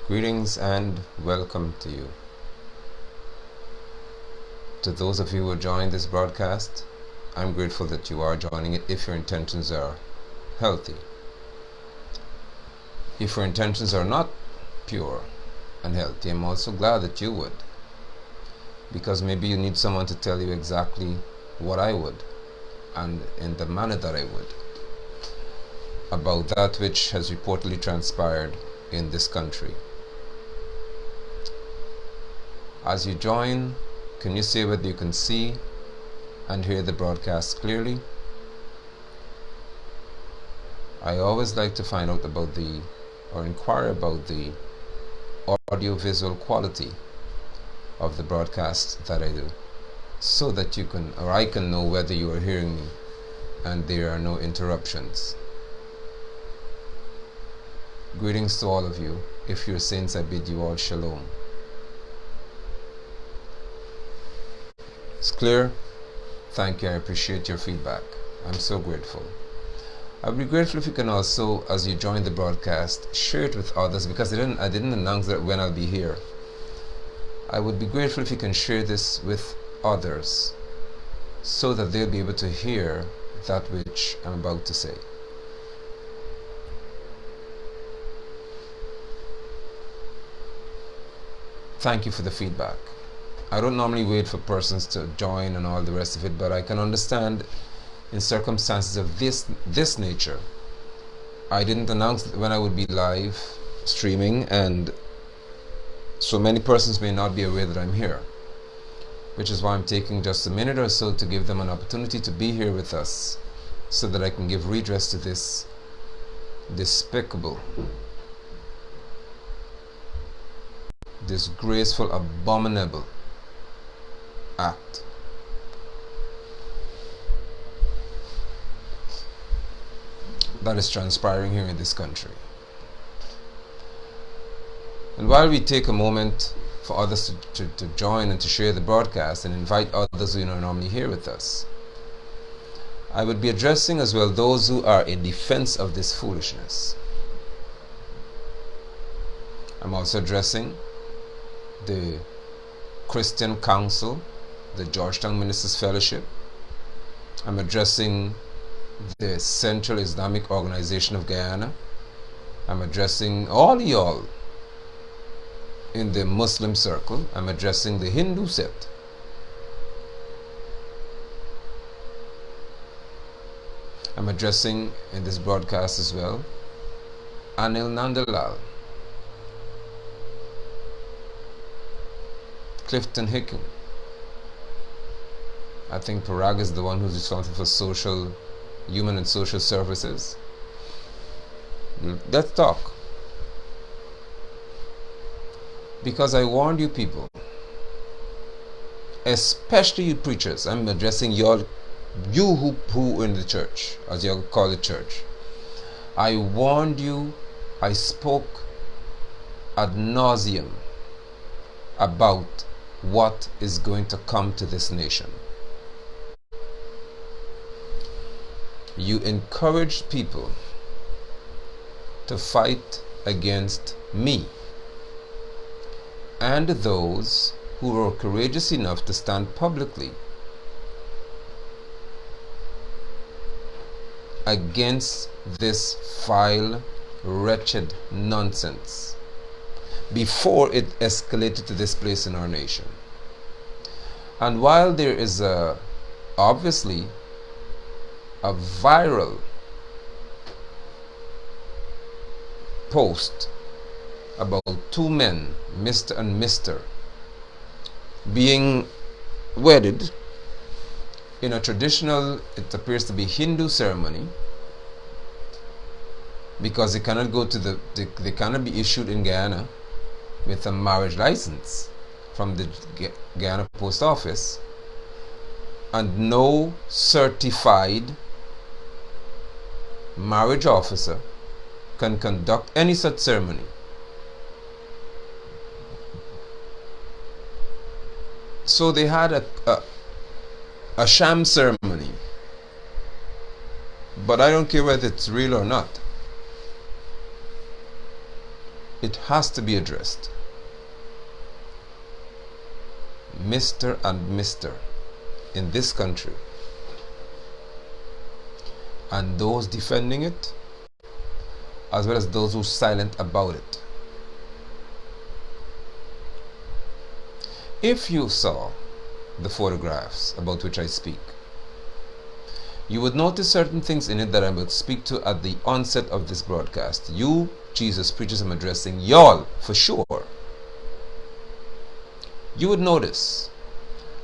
Greetings and welcome to you. To those of you who joined this broadcast, I'm grateful that you are joining it if your intentions are healthy. If your intentions are not pure and healthy, I'm also glad that you would, because maybe you need someone to tell you exactly what I would and in the manner that I would about that which has reportedly transpired in this country. As you join, can you say whether you can see and hear the broadcast clearly? I always like to find out about or inquire about the audio-visual quality of the broadcast that I do, so that you can, or I can know whether you are hearing me and there are no interruptions. Greetings to all of you. If you're saints, I bid you all shalom. It's clear? Thank you. I appreciate your feedback. I'm so grateful. I'd be grateful if you can also, as you join the broadcast, share it with others, because I didn't announce that when I'll be here. I would be grateful if you can share this with others so that they'll be able to hear that which I'm about to say. Thank you for the feedback. I don't normally wait for persons to join and all the rest of it, but I can understand in circumstances of this nature. I didn't announce when I would be live streaming, and so many persons may not be aware that I'm here, which is why I'm taking just a minute or so to give them an opportunity to be here with us, so that I can give redress to this despicable, disgraceful, abominable act. That is transpiring here in this country. And while we take a moment for others to join and to share the broadcast and invite others who are normally here with us, I would be addressing as well those who are in defense of this foolishness. I'm also addressing the Christian Council, the Georgetown Ministers Fellowship. I'm addressing the Central Islamic Organization of Guyana. I'm addressing all y'all in the Muslim circle. I'm addressing the Hindu sect. I'm addressing in this broadcast as well Anil Nandalal, Clifton Hicken. I think Parag is the one who's responsible for human and social services. Let's talk. Because I warned you people, especially you preachers. I'm addressing you who in the church, as you call it church. I warned you, I spoke ad nauseum about what is going to come to this nation. You encouraged people to fight against me and those who were courageous enough to stand publicly against this vile, wretched nonsense before it escalated to this place in our nation. And while there is obviously a viral post about two men, Mr. and Mr., being wedded in a traditional, it appears to be Hindu ceremony, because they cannot go to they cannot be issued in Guyana with a marriage license from the Guyana Post Office, and no certified marriage officer can conduct any such ceremony. So they had a sham ceremony, but I don't care whether it's real or not. it has to be addressed. Mr. and Mr. in this country, and those defending it, as well as those who are silent about it. If you saw the photographs about which I speak, you would notice certain things in it that I will speak to at the onset of this broadcast. You, Jesus preachers, I'm addressing y'all for sure. You would notice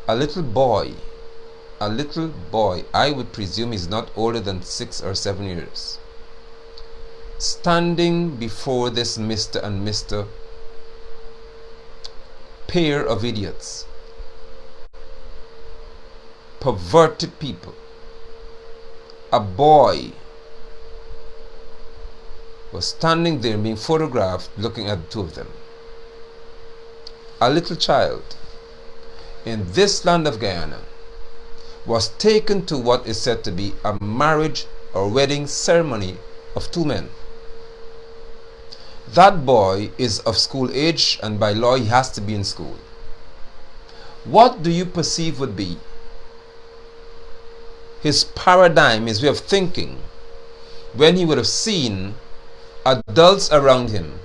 a little boy, I would presume he's not older than 6 or 7 years, standing before this Mr. and Mr. pair of idiots, perverted people. A boy was standing there being photographed looking at the two of them. A little child in this land of Guyana was taken to what is said to be a marriage or wedding ceremony of two men. That boy is of school age, and by law he has to be in school. What do you perceive would be his paradigm, his way of thinking, when he would have seen adults around him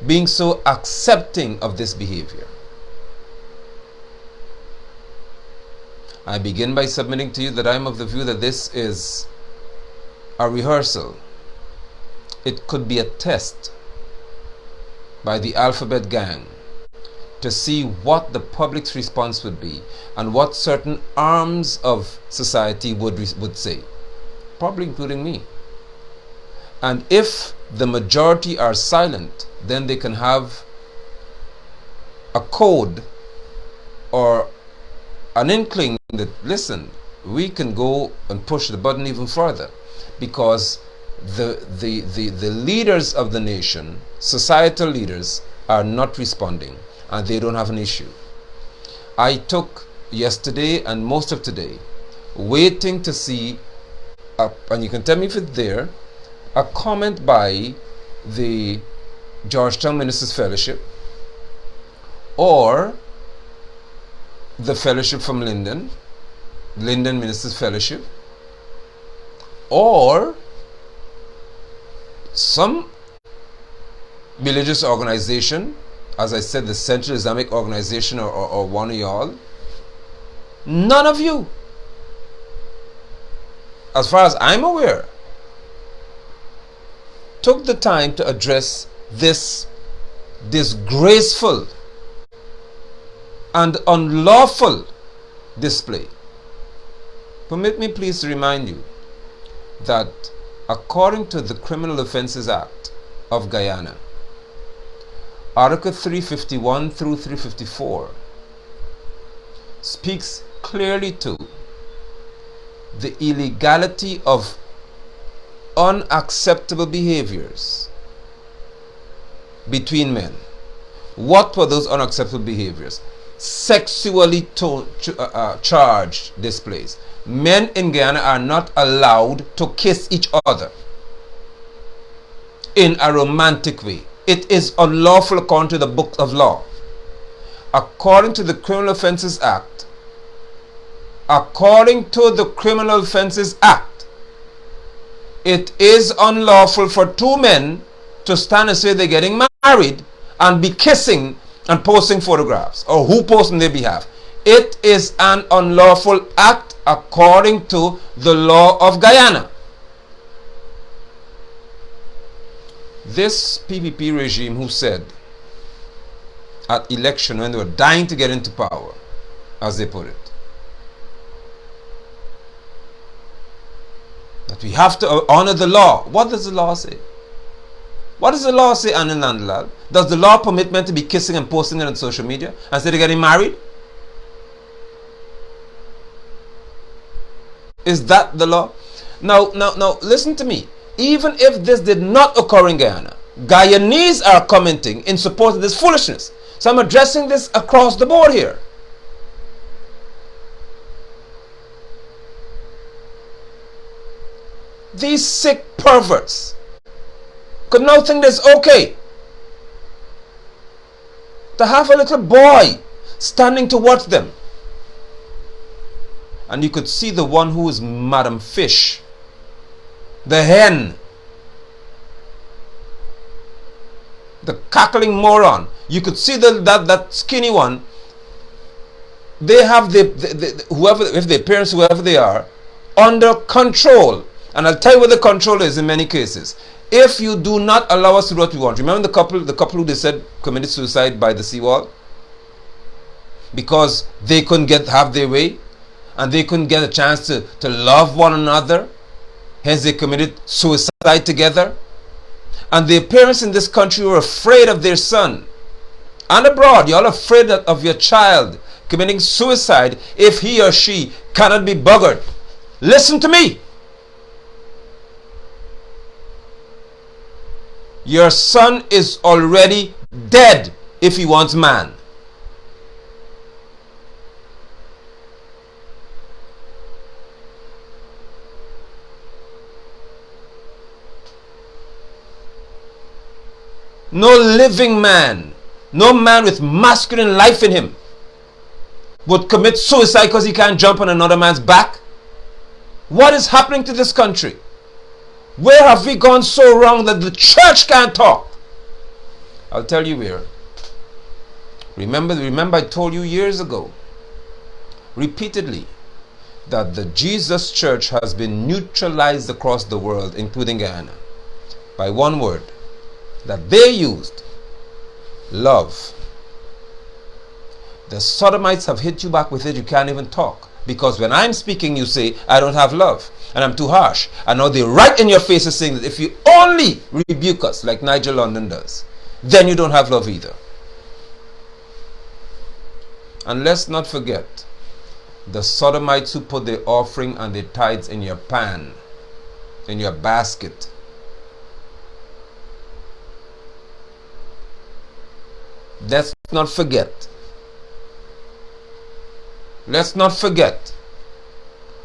being so accepting of this behavior? I begin by submitting to you that I am of the view that this is a rehearsal. It could be a test by the alphabet gang to see what the public's response would be and what certain arms of society would say, probably including me. And if the majority are silent, then they can have a code or an inkling that, listen, we can go and push the button even further, because the leaders of the nation, societal leaders, are not responding and they don't have an issue. I took yesterday and most of today waiting to see, and you can tell me if it's there, a comment by the Georgetown Ministers Fellowship or the fellowship from Linden Ministers Fellowship, or some religious organization, as I said, the Central Islamic Organization, or one of y'all. None of you, as far as I'm aware, took the time to address this disgraceful and unlawful display. Permit me please to remind you that according to the Criminal Offences Act of Guyana, Article 351 through 354 speaks clearly to the illegality of unacceptable behaviors between men. What were those unacceptable behaviors? Sexually charged displays. Men in Guyana are not allowed to kiss each other in a romantic way. It is unlawful according to the book of law. According to the Criminal Offences Act, it is unlawful for two men to stand and say they're getting married and be kissing and posting photographs, or who posts on their behalf. It is an unlawful act according to the law of Guyana. This PPP regime, who said at election, when they were dying to get into power, as they put it, that we have to honor the law. What does the law say? What does the law say, Anil Nandlal? Does the law permit men to be kissing and posting it on social media and say they're getting married? Is that the law? Now, listen to me. Even if this did not occur in Guyana, Guyanese are commenting in support of this foolishness. So I'm addressing this across the board here. These sick perverts could now think that's okay to have a little boy standing to watch them. And you could see the one who is Madam Fish, the hen, the cackling moron. You could see that skinny one. They have whoever, if their parents, whoever they are, under control. And I'll tell you what the control is in many cases. If you do not allow us to do what we want. Remember the couple who they said committed suicide by the seawall? Because they couldn't have their way, and they couldn't get a chance to love one another. Hence they committed suicide together. And their parents in this country were afraid of their son. And abroad, you're all afraid of your child committing suicide if he or she cannot be buggered. Listen to me. Your son is already dead if he wants man. No living man, no man with masculine life in him would commit suicide because he can't jump on another man's back. What is happening to this country? Where have we gone so wrong that the church can't talk? I'll tell you where. Remember I told you years ago, repeatedly, that the Jesus Church has been neutralized across the world, including Guyana, by one word that they used: love. The Sodomites have hit you back with it. You can't even talk, because when I'm speaking you say I don't have love and I'm too harsh, and now they're right in your faces saying that if you only rebuke us like Nigel London does, then you don't have love either. And let's not forget the Sodomites who put their offering and their tithes in your pan, in your basket. Let's not forget. Let's not forget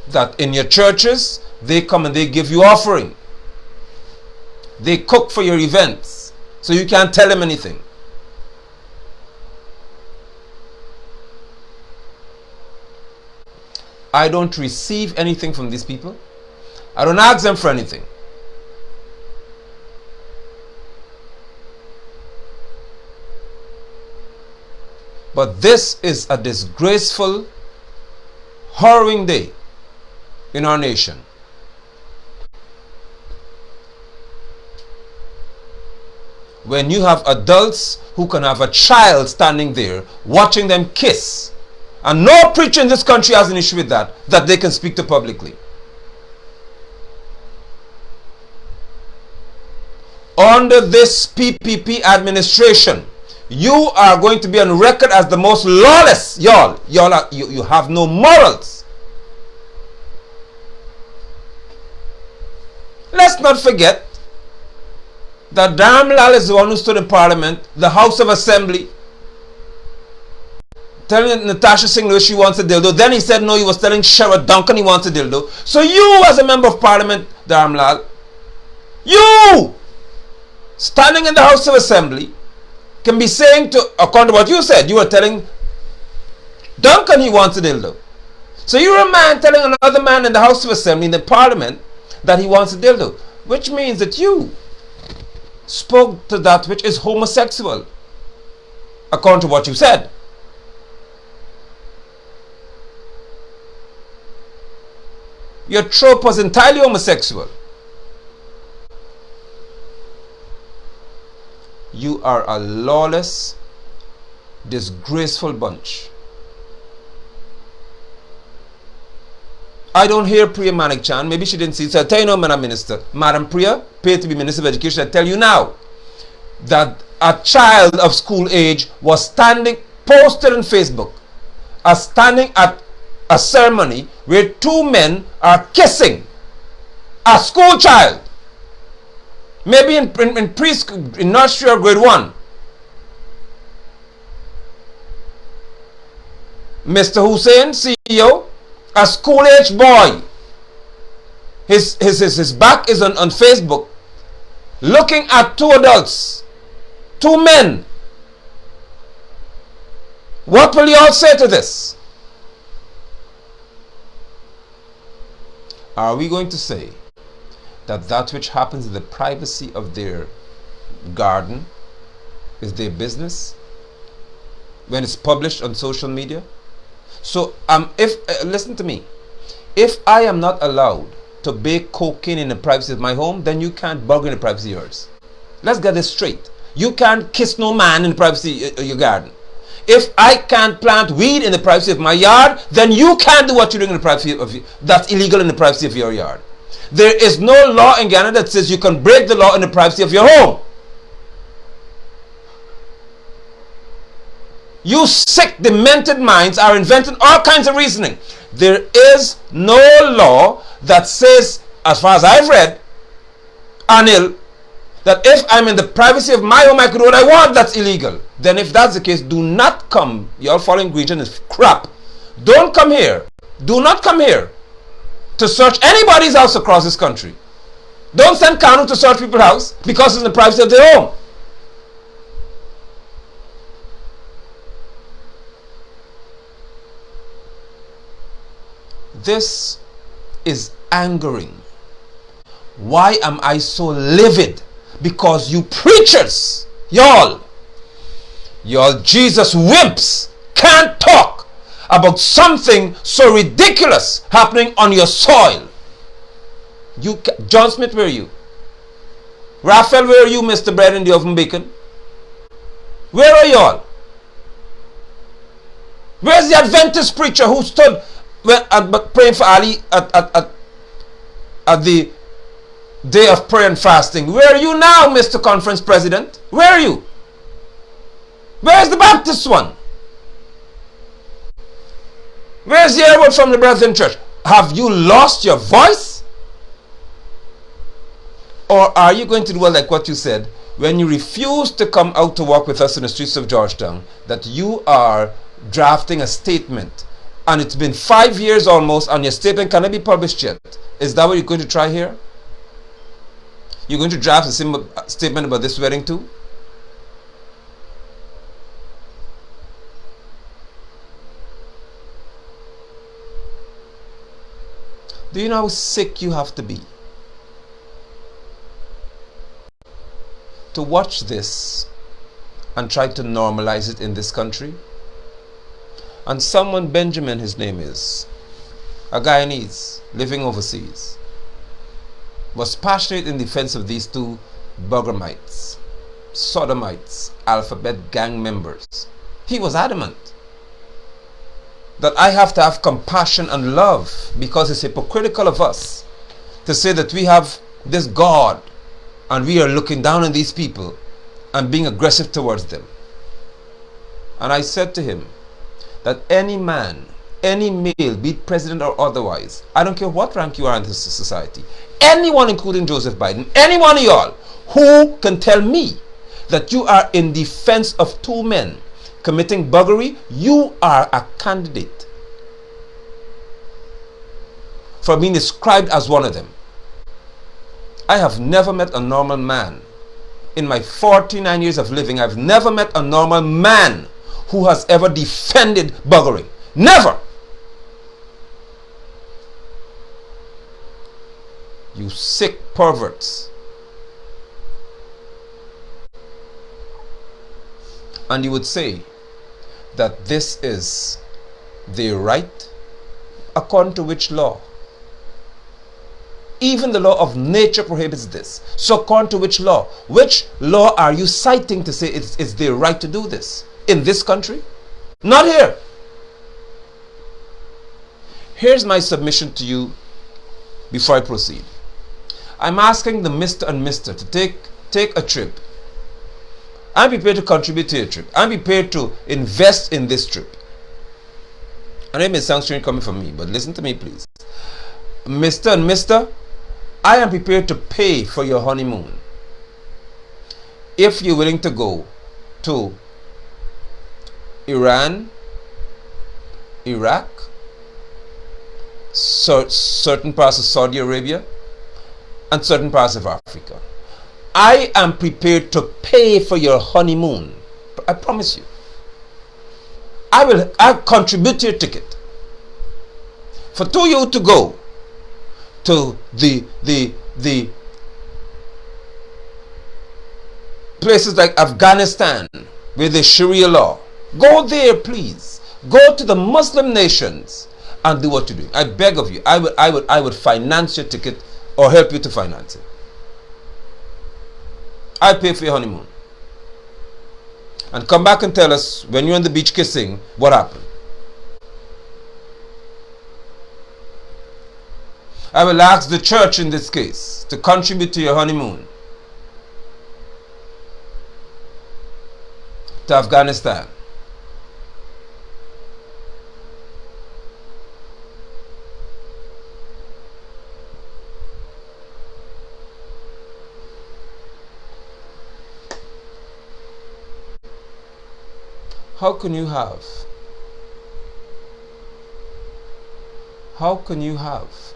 that in your churches, they come and they give you offering. They cook for your events, so you can't tell them anything. I don't receive anything from these people. I don't ask them for anything. But this is a disgraceful, harrowing day in our nation. When you have adults who can have a child standing there watching them kiss, and no preacher in this country has an issue with that they can speak to publicly. Under this PPP administration, you are going to be on record as the most lawless. You have no morals. Let's not forget that Dharamlal is the one who stood in Parliament, the House of Assembly, telling Natasha Singh Lewis she wants a dildo. Then he said no, he was telling Sherrod Duncan he wants a dildo. So you, as a member of Parliament, Dharamlal, you standing in the House of Assembly, can be saying, to, according to what you said, you were telling Duncan he wants a dildo. So you're a man telling another man in the House of Assembly, in the Parliament, that he wants a dildo, which means that you spoke to that which is homosexual, according to what you said. Your trope was entirely homosexual. You are a lawless, disgraceful bunch. I don't hear Priya Manik Chan. Maybe she didn't see it. So I'll tell you now, Madam Minister. Madam Priya, paid to be Minister of Education, I tell you now that a child of school age was standing, posted on Facebook, standing at a ceremony where two men are kissing a school child. Maybe in preschool, in nursery or grade 1. Mr. Hussein, CEO, a school-age boy. His back is on Facebook, looking at two adults, two men, What will you all say to this? Are we going to say that that which happens in the privacy of their garden is their business when it's published on social media? So if listen to me, if I am not allowed to bake cocaine in the privacy of my home, then you can't bug in the privacy of yours. Let's get this straight. You can't kiss no man in the privacy of your garden. If I can't plant weed in the privacy of my yard, then you can't do what you're doing in the privacy of that's illegal in the privacy of your yard. There is no law in Guyana that says you can break the law in the privacy of your home. You sick, demented minds are inventing all kinds of reasoning. There is no law that says, as far as I've read, Anil, that if I'm in the privacy of my home, I can do what I want. That's illegal. Then if that's the case, do not come. You're following Greenton is crap. Don't come here. Do not come here to search anybody's house across this country. Don't send Kanu to search people's house because it's in the privacy of their home. This is angering. Why am I so livid? Because you preachers, y'all Jesus wimps can't talk about something so ridiculous happening on your soil. John Smith, where are you? Raphael, where are you, Mr. Bread in the Oven Bacon? Where are y'all? Where's the Adventist preacher who stood praying for Ali at the day of prayer and fasting? Where are you now, Mr. Conference President? Where are you? Where's the Baptist one? Where's the word from the Brethren Church? Have you lost your voice? Or are you going to do like what you said when you refused to come out to walk with us in the streets of Georgetown, that you are drafting a statement, and it's been 5 years almost and your statement cannot be published yet? Is that what you're going to try here? You're going to draft a statement about this wedding too? Do you know how sick you have to be to watch this and try to normalize it in this country? And someone, Benjamin his name is, a Guyanese living overseas, was passionate in defense of these two Buggermites, Sodomites, alphabet gang members. He was adamant that I have to have compassion and love, because it's hypocritical of us to say that we have this God and we are looking down on these people and being aggressive towards them. And I said to him that any man, any male, be it president or otherwise, I don't care what rank you are in this society, anyone including Joseph Biden, any one of y'all who can tell me that you are in defense of two men committing buggery, you are a candidate for being described as one of them. I have never met a normal man. In my 49 years of living, I've never met a normal man who has ever defended buggering. Never! You sick perverts. And you would say that this is their right, according to which law? Even the law of nature prohibits this. So according to which law? Which law are you citing to say it's their right to do this? In this country? Not here. Here's my submission to you before I proceed. I'm asking the Mr. and Mr. to take a trip. I'm prepared to contribute to your trip. I'm prepared to invest in this trip. And it may sound strange coming from me, but listen to me, please. Mr. and Mr., I am prepared to pay for your honeymoon if you're willing to go to Iran, Iraq, certain parts of Saudi Arabia, and certain parts of Africa. I am prepared to pay for your honeymoon. I promise you. I contribute to your ticket. For you to go to the places like Afghanistan where there's Sharia law, go there, please. Go to the Muslim nations and do what you're doing. I beg of you. I would finance your ticket or help you to finance it. I pay for your honeymoon. And come back and tell us when you're on the beach kissing what happened. I will ask the church in this case to contribute to your honeymoon to Afghanistan. How can you have,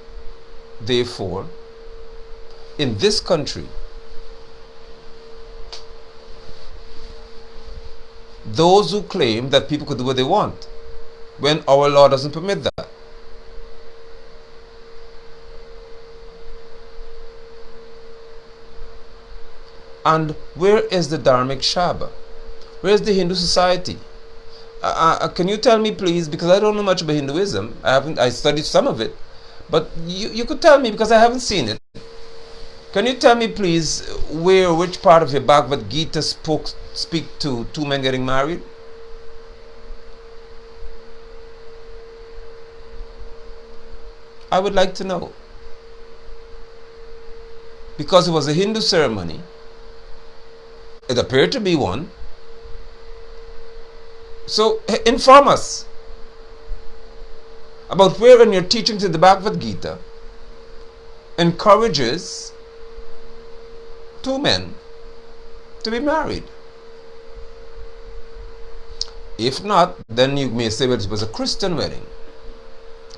therefore, in this country, those who claim that people could do what they want when our law doesn't permit that? And where is the Dharmic Shabda? Where is the Hindu society? Can you tell me, please, because I don't know much about Hinduism. I studied some of it, but you could tell me because I haven't seen it. Can you tell me, please, which part of your Bhagavad Gita speak to two men getting married? I would like to know. Because it was a Hindu ceremony. It appeared to be one. So inform us about where in your teachings in the Bhagavad Gita encourages two men to be married. If not, then you may say, well, it was a Christian wedding,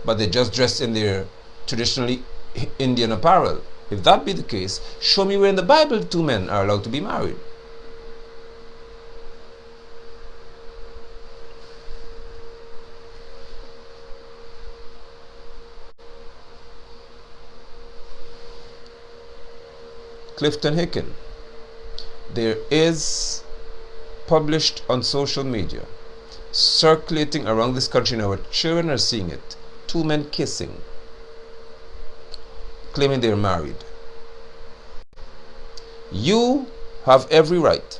but they just dressed in their traditionally Indian apparel. If that be the case, show me where in the Bible two men are allowed to be married. Clifton Hicken. There is published on social media, circulating around this country, and our children are seeing it, two men kissing, claiming they're married. You have every right,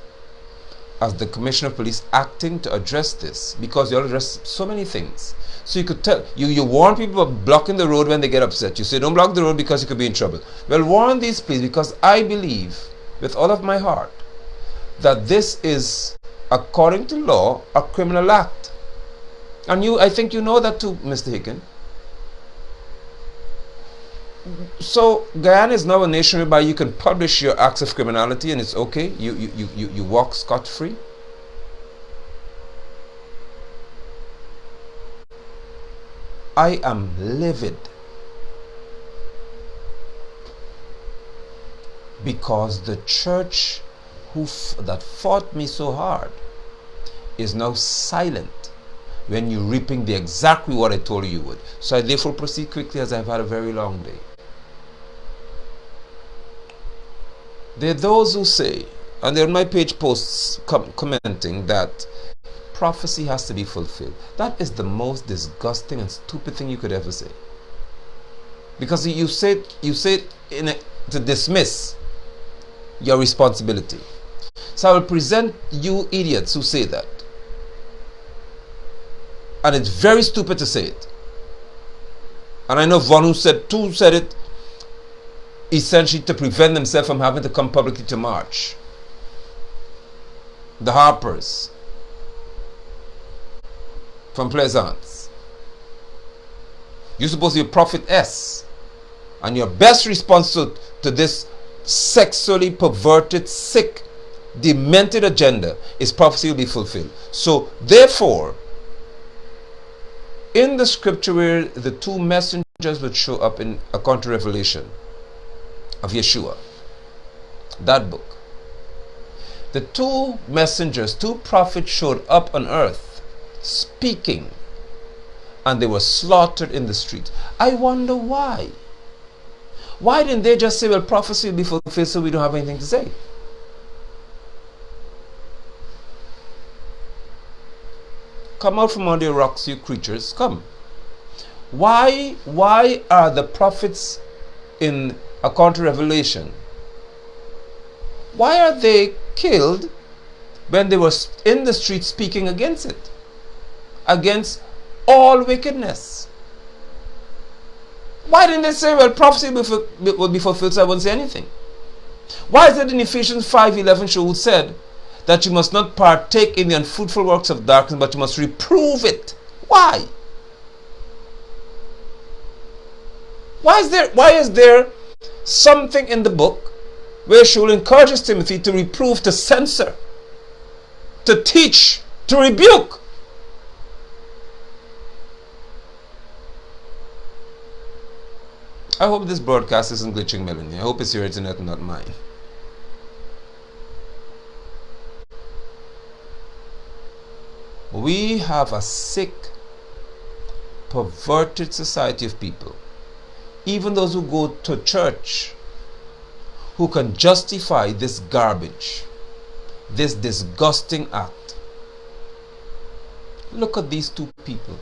as the Commissioner of Police, acting to address this, because you all address so many things. So you could tell, you warn people about blocking the road when they get upset. You say, don't block the road because you could be in trouble. Well, warn these please, because I believe with all of my heart that this is, according to law, a criminal act. And I think you know that too, Mr. Hicken. So Guyana is now a nation whereby you can publish your acts of criminality and it's okay. You walk scot-free. I am livid because the church that fought me so hard is now silent when you're reaping the exact reward I told you would. So I therefore proceed quickly, as I've had a very long day. There are those who say, and they're on my page posts commenting, that prophecy has to be fulfilled. That is the most disgusting and stupid thing you could ever say. Because you say it to dismiss your responsibility. So I will present you idiots who say that. And it's very stupid to say it. And I know one who said it essentially to prevent themselves from having to come publicly to march. The Harpers from Pleasance. You're supposed to be a prophetess, and your best response to this sexually perverted, sick, demented agenda is prophecy will be fulfilled. So therefore, in the scripture where the two messengers would show up in a counter revelation of Yeshua, that book, the two messengers, two prophets showed up on earth speaking, and they were slaughtered in the street. I wonder why. Why didn't they just say, well, prophecy will be fulfilled, so we don't have anything to say? Come out from under your rocks, you creatures, come. Why are the prophets in according to Revelation, why are they killed when they were in the street speaking against it? Against all wickedness. Why didn't they say, well, prophecy will be fulfilled, so I won't say anything? Why is it in Ephesians 5:11 who said that you must not partake in the unfruitful works of darkness, but you must reprove it? Why? Why is there something in the book where she will encourage Timothy to reprove, to censor, to teach, to rebuke? I hope this broadcast isn't glitching, Melanie. I hope it's your internet and not mine. We have a sick, perverted society of people, even those who go to church, who can justify this garbage, this disgusting act. Look at these two people,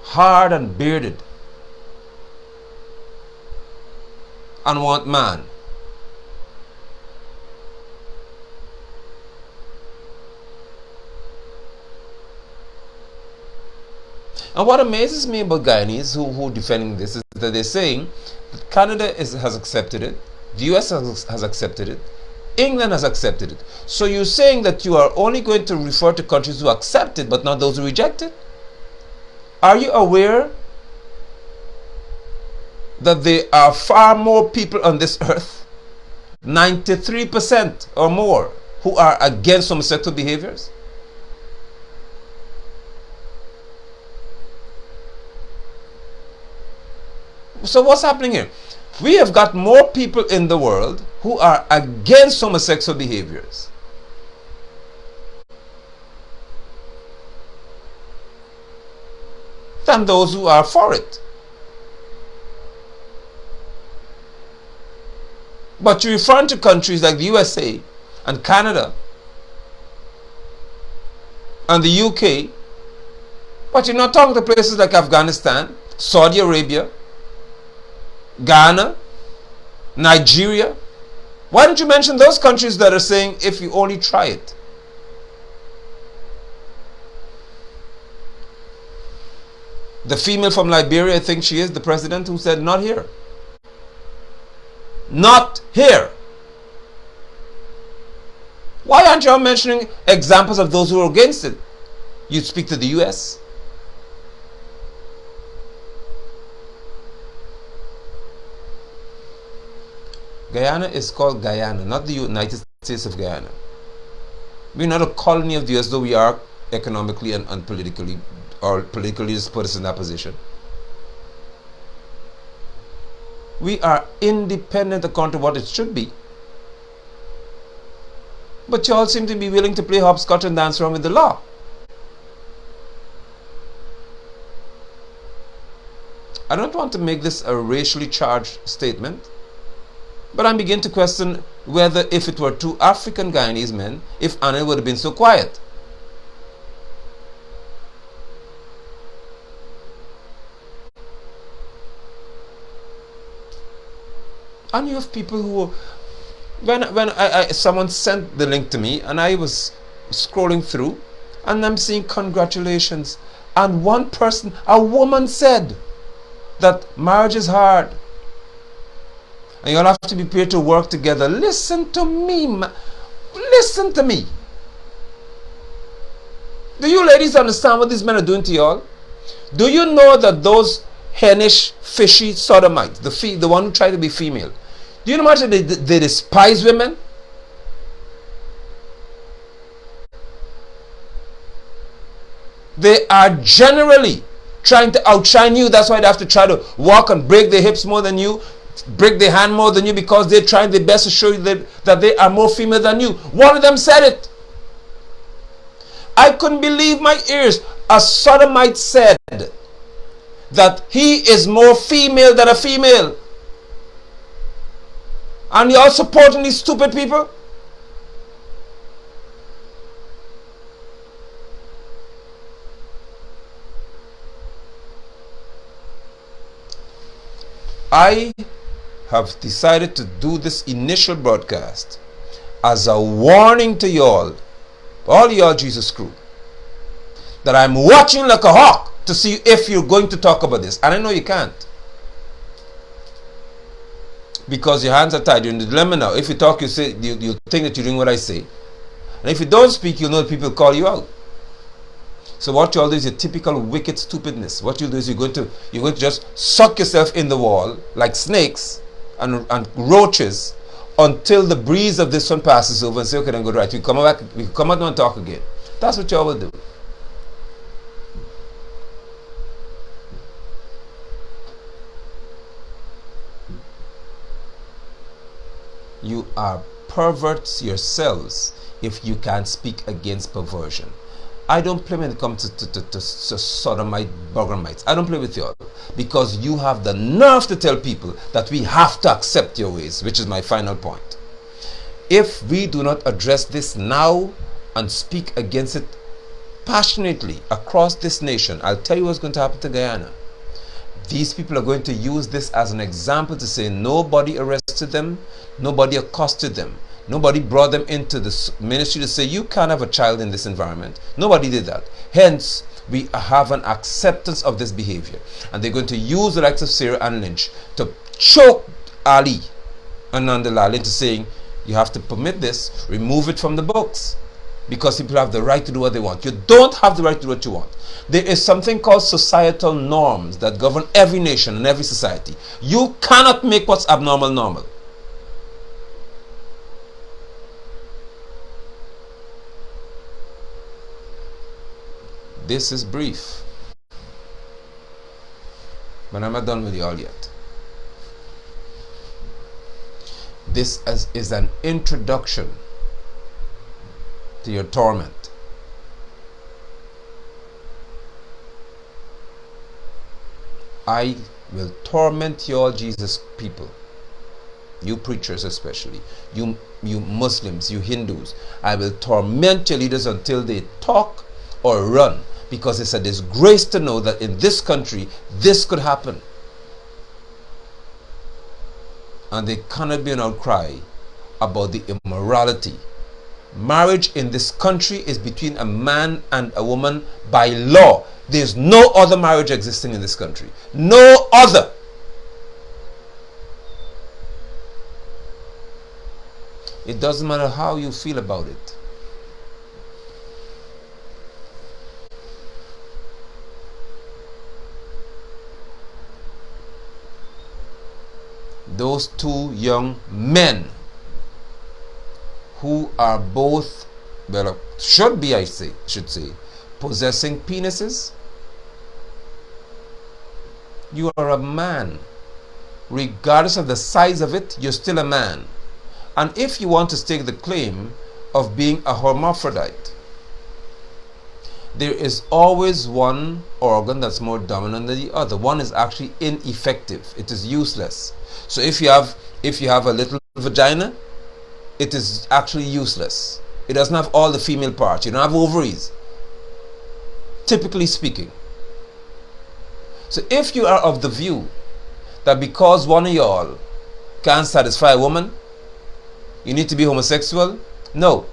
hard and bearded, and want man. And what amazes me about Guyanese who are defending this is that they're saying that Canada has accepted it, the US has accepted it, England has accepted it. So you're saying that you are only going to refer to countries who accept it, but not those who reject it? Are you aware that there are far more people on this earth, 93% or more, who are against homosexual behaviors? So what's happening here? We have got more people in the world who are against homosexual behaviors than those who are for it. But you refer to countries like the USA and Canada and the UK, but you're not talking to places like Afghanistan, Saudi Arabia, Guyana, Nigeria. Why don't you mention those countries that are saying, if you only try it? The female from Liberia, I think she is, the president, who said, not here. Not here. Why aren't you all mentioning examples of those who are against it? You speak to the US. Guyana is called Guyana, not the United States of Guyana. We're not a colony of the US, though we are economically and politically, or politically just put us in that position. We are independent according to what it should be. But you all seem to be willing to play hopscotch and dance around with the law. I don't want to make this a racially charged statement, but I'm beginning to question whether, if it were two African Guyanese men, if Anna would have been so quiet. And you have people who, when someone sent the link to me and I was scrolling through and I'm seeing congratulations, and one person, a woman, said that marriage is hard and you all have to be prepared to work together. Listen to me, listen to me. Do you ladies understand what these men are doing to y'all? Do you know that those hennish, fishy sodomites, the one who try to be female, do you know how much they despise women? They are generally trying to outshine you. That's why they have to try to walk and break their hips more than you, break their hand more than you, because they're trying their best to show you that they are more female than you. One of them said it. I couldn't believe my ears. A sodomite said that he is more female than a female. And you're supporting these stupid people? I have decided to do this initial broadcast as a warning to y'all, all y'all Jesus crew, that I'm watching like a hawk to see if you're going to talk about this. And I know you can't, because your hands are tied. You're in the dilemma now. If you talk, you say you think that you're doing what I say, and if you don't speak, you know that people call you out. So what you all do is your typical wicked stupidness. What you do is you're going to just suck yourself in the wall like snakes and roaches until the breeze of this one passes over and say, okay, then go right. We come back, we come out and talk again. That's what you all will do. You are perverts yourselves if you can't speak against perversion. I don't play when it comes to sodomite, buggermites. I don't play with y'all, because you have the nerve to tell people that we have to accept your ways, which is my final point. If we do not address this now and speak against it passionately across this nation, I'll tell you what's going to happen to Guyana. These people are going to use this as an example to say nobody arrested them, nobody accosted them, nobody brought them into the ministry to say you can't have a child in this environment. Nobody did that. Hence, we have an acceptance of this behavior. And they're going to use the likes of Sarah and Lynch to choke Ali and Nandalal into saying you have to permit this, remove it from the books, because people have the right to do what they want. You don't have the right to do what you want. There is something called societal norms that govern every nation and every society. You cannot make what's abnormal normal. This is brief, but I'm not done with you all yet. This is an introduction to your torment. I will torment you all Jesus people, you preachers especially, you Muslims, you Hindus. I will torment your leaders until they talk or run, because it's a disgrace to know that in this country this could happen. And there cannot be an outcry about the immorality. Marriage in this country is between a man and a woman by law. There's no other marriage existing in this country. No other. It doesn't matter how you feel about it. Those two young men who are both, well, should say, possessing penises. You are a man. Regardless of the size of it, you're still a man. And if you want to stake the claim of being a hermaphrodite, there is always one organ that's more dominant than the other. One is actually ineffective. It is useless. So if you have a little vagina, it is actually useless. It doesn't have all the female parts. You don't have ovaries, typically speaking. So if you are of the view that because one of y'all can't satisfy a woman, you need to be homosexual, no.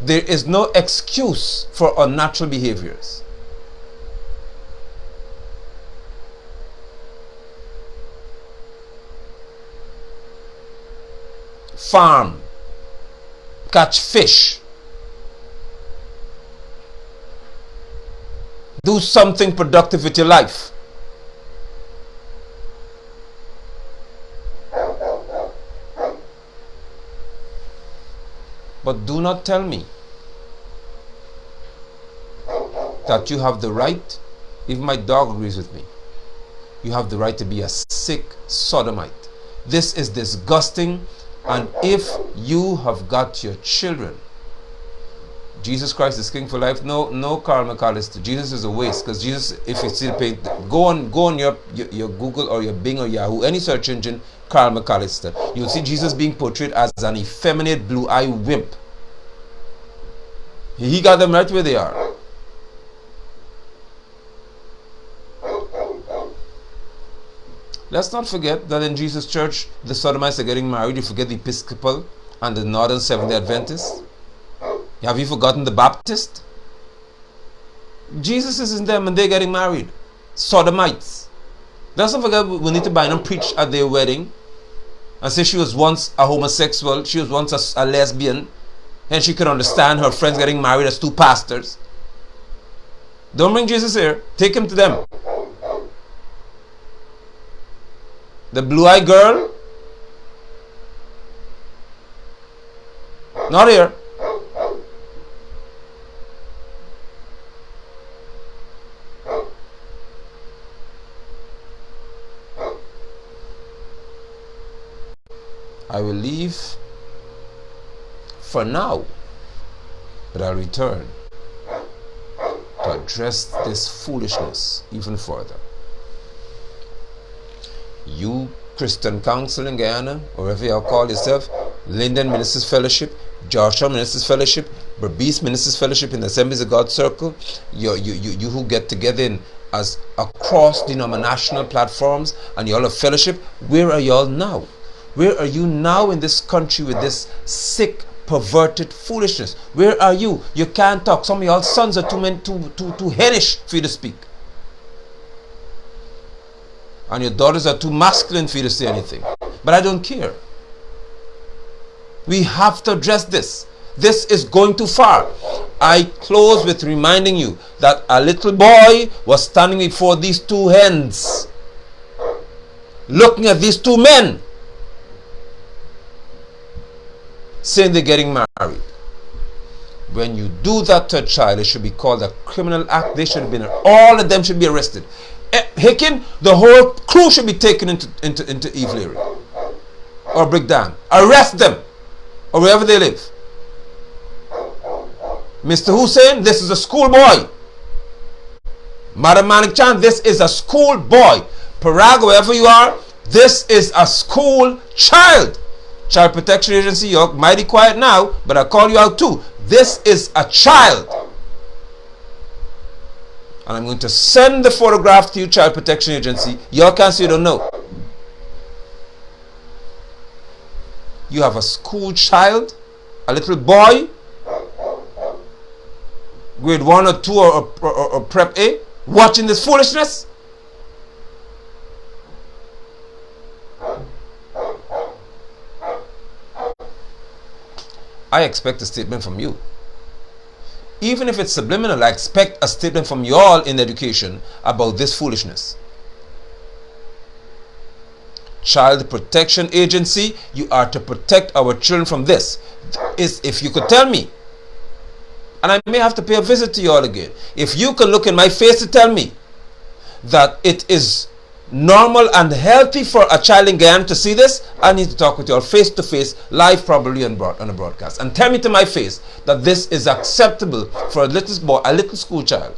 There is no excuse for unnatural behaviors. Farm, catch fish, do something productive with your life. But do not tell me that you have the right, even my dog agrees with me, you have the right to be a sick sodomite. This is disgusting. And if you have got your children Jesus Christ is king for life. No, no, Carl McAllister. Jesus is a waste, because Jesus, if you still pay, go on your Google or your Bing or Yahoo, any search engine, Carl McAllister. You'll see Jesus being portrayed as an effeminate blue-eyed wimp. He got them right where they are. Let's not forget that in Jesus' church, the Sodomites are getting married. You forget the Episcopal and the Northern Seventh-day Adventists. Have you forgotten the Baptist? Jesus is in them and they're getting married. Sodomites. Let's not forget Juanita Bynum preached at their wedding and said she was once a homosexual, she was once a lesbian, and she could understand her friends getting married as two pastors. Don't bring Jesus here. Take him to them. The blue-eyed girl? Not here. I will leave for now, but I'll return to address this foolishness even further. You, Christian Council in Guyana, or whatever you call yourself, Linden Ministers Fellowship, Joshua Ministers Fellowship, Berbice Ministers Fellowship in the Assemblies of God Circle, you who get together in as across denominational platforms and you all have fellowship, where are you all now? Where are you now in this country with this sick, perverted foolishness? Where are you? You can't talk. Some of y'all sons are too headish for you to speak. And your daughters are too masculine for you to say anything. But I don't care. We have to address this. This is going too far. I close with reminding you that a little boy was standing before these two hens, looking at these two men, saying they're getting married. When you do that to a child, it should be called a criminal act. They should have been, all of them should be arrested. Hickin, the whole crew should be taken into Evil area or Brick Dam. Arrest them or wherever they live. Mr. Hussein, this is a schoolboy. Madam Malik Chan, this is a schoolboy. Parag, wherever you are, this is a school child. Child Protection Agency, you're mighty quiet now, but I call you out too. This is a child. And I'm going to send the photograph to you, Child Protection Agency. Y'all can't see, you don't know. You have a school child, a little boy, grade 1 or 2 or prep A, watching this foolishness. I expect a statement from you. Even if it's subliminal, I expect a statement from you all in education about this foolishness. Child Protection Agency, you are to protect our children from this. If you could tell me, and I may have to pay a visit to you all again, if you can look in my face to tell me that it is normal and healthy for a child in Guyana to see this, I need to talk with you all face to face, live probably on a broadcast, and tell me to my face that this is acceptable for a little boy, a little school child,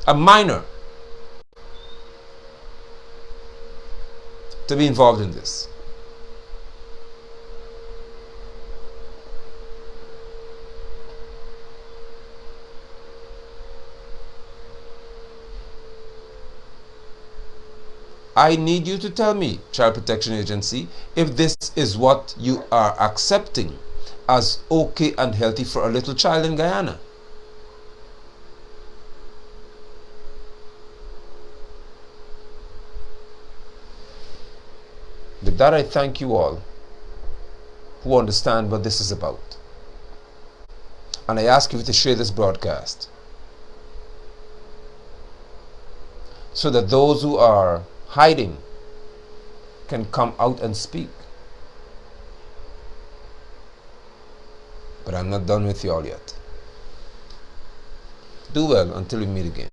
a minor, to be involved in this. I need you to tell me, Child Protection Agency, if this is what you are accepting as okay and healthy for a little child in Guyana. With that, I thank you all who understand what this is about. And I ask you to share this broadcast so that those who are hiding can come out and speak. But I'm not done with you all yet. Do well until we meet again.